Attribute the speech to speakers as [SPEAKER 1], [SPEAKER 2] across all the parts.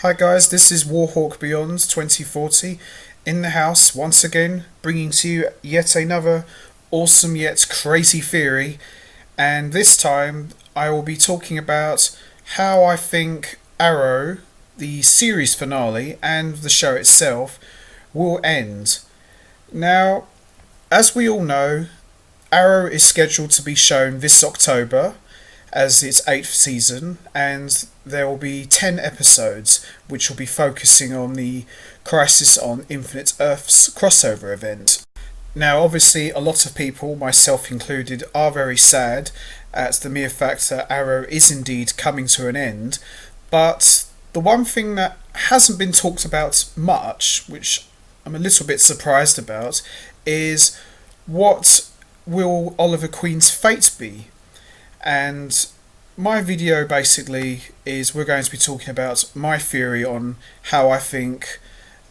[SPEAKER 1] Hi guys, this is Warhawk Beyond 2040 in the house once again, bringing to you yet another awesome yet crazy theory. And this time I will be talking about how I think Arrow, the series finale, and the show itself will end. Now, as we all know, Arrow is scheduled to be shown this October as its 8th season, and there will be 10 episodes which will be focusing on the Crisis on Infinite Earths crossover event. Now, obviously, a lot of people, myself included, are very sad at the mere fact that Arrow is indeed coming to an end, but the one thing that hasn't been talked about much, which I'm a little bit surprised about, is what will Oliver Queen's fate be? And my video basically is we're going to be talking about my theory on how I think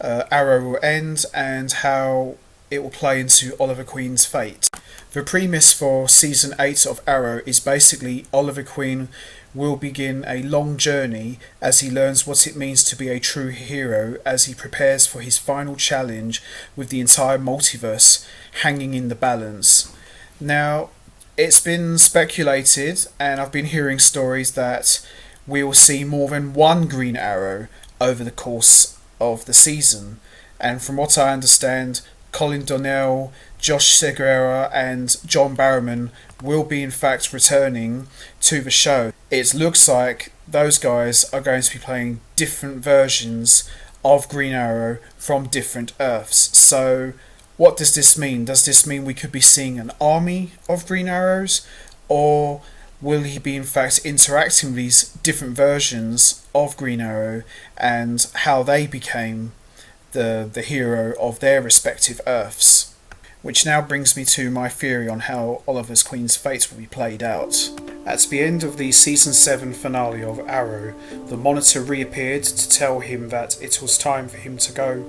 [SPEAKER 1] Arrow will end and how it will play into Oliver Queen's fate. The premise for season 8 of Arrow is basically Oliver Queen will begin a long journey as he learns what it means to be a true hero as he prepares for his final challenge with the entire multiverse hanging in the balance. Now, it's been speculated, and I've been hearing stories that we will see more than one Green Arrow over the course of the season. And from what I understand, Colin Donnell, Josh Segarra, and John Barrowman will be in fact returning to the show. It looks like those guys are going to be playing different versions of Green Arrow from different Earths. So what does this mean? Does this mean we could be seeing an army of Green Arrows? Or will he be in fact interacting with these different versions of Green Arrow and how they became the hero of their respective Earths? Which now brings me to my theory on how Oliver Queen's fate will be played out. At the end of the season 7 finale of Arrow, the Monitor reappeared to tell him that it was time for him to go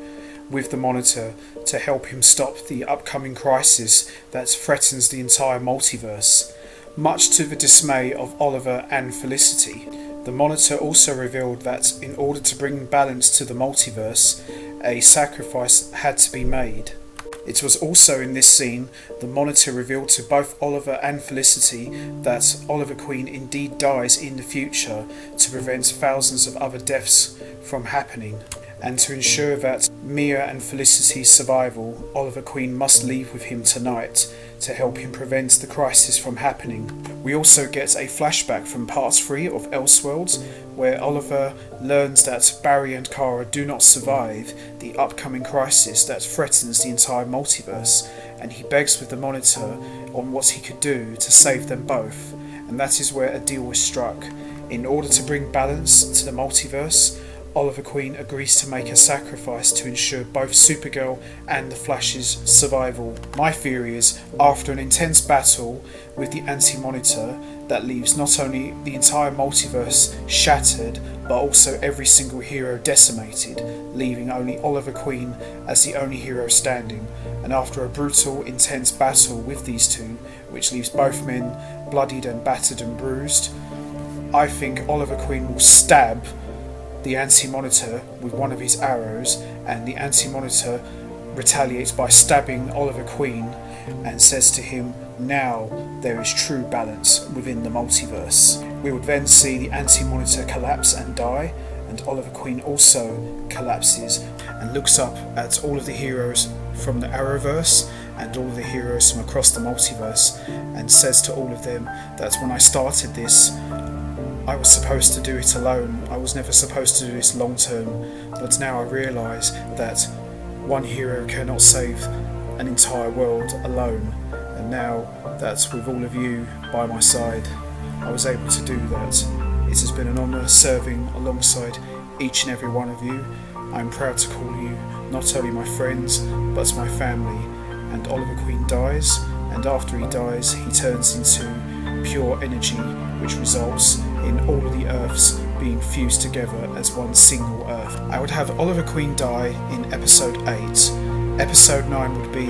[SPEAKER 1] with the Monitor to help him stop the upcoming crisis that threatens the entire multiverse, much to the dismay of Oliver and Felicity. The Monitor also revealed that in order to bring balance to the multiverse, a sacrifice had to be made. It was also in this scene the Monitor revealed to both Oliver and Felicity that Oliver Queen indeed dies in the future to prevent thousands of other deaths from happening. And to ensure that Mia and Felicity's survival, Oliver Queen must leave with him tonight to help him prevent the crisis from happening. We also get a flashback from part 3 of Elseworlds, where Oliver learns that Barry and Kara do not survive the upcoming crisis that threatens the entire multiverse, and he begs with the Monitor on what he could do to save them both, and that is where a deal was struck. In order to bring balance to the multiverse, Oliver Queen agrees to make a sacrifice to ensure both Supergirl and the Flash's survival. My theory is, after an intense battle with the Anti-Monitor that leaves not only the entire multiverse shattered, but also every single hero decimated, leaving only Oliver Queen as the only hero standing, and after a brutal, intense battle with these two, which leaves both men bloodied and battered and bruised, I think Oliver Queen will stab the Anti-Monitor with one of his arrows, and the Anti-Monitor retaliates by stabbing Oliver Queen and says to him, "Now there is true balance within the multiverse." We would then see the Anti-Monitor collapse and die, and Oliver Queen also collapses and looks up at all of the heroes from the Arrowverse and all of the heroes from across the multiverse and says to all of them that when I started this, I was supposed to do it alone. I was never supposed to do this long term, but now I realise that one hero cannot save an entire world alone, and now that with all of you by my side, I was able to do that. It has been an honour serving alongside each and every one of you. I'm proud to call you not only my friends, but my family. And Oliver Queen dies, and after he dies, he turns into pure energy, which results in all of the Earths being fused together as one single Earth. I would have Oliver Queen die in episode 8. Episode 9 would be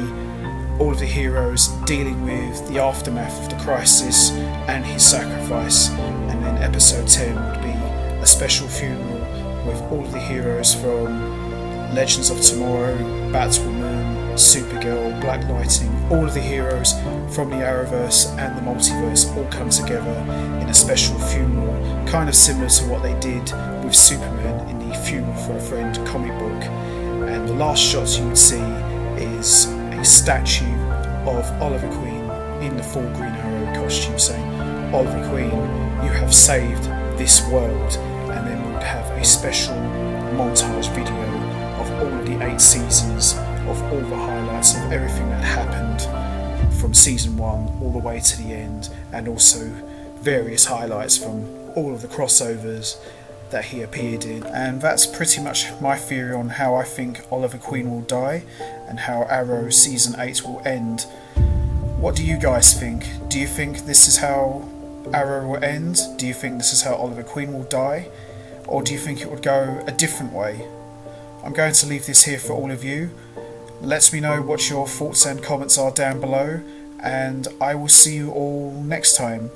[SPEAKER 1] all of the heroes dealing with the aftermath of the crisis and his sacrifice, and then episode 10 would be a special funeral with all of the heroes from Legends of Tomorrow, Batwoman, Supergirl, Black Lightning, all of the heroes from the Arrowverse and the multiverse all come together in a special funeral, kind of similar to what they did with Superman in the Funeral for a Friend comic book. And the last shot you would see is a statue of Oliver Queen in the full Green Arrow costume saying, "Oliver Queen, you have saved this world." And then we would have a special montage video of all of the 8 seasons, of all the highlights of everything that happened from season 1 all the way to the end, and also various highlights from all of the crossovers that he appeared in. And that's pretty much my theory on how I think Oliver Queen will die and how Arrow season 8 will end. What do you guys think? Do you think this is how Arrow will end? Do you think this is how Oliver Queen will die? Or do you think it would go a different way? I'm going to leave this here for all of you. Let me know what your thoughts and comments are down below, and I will see you all next time.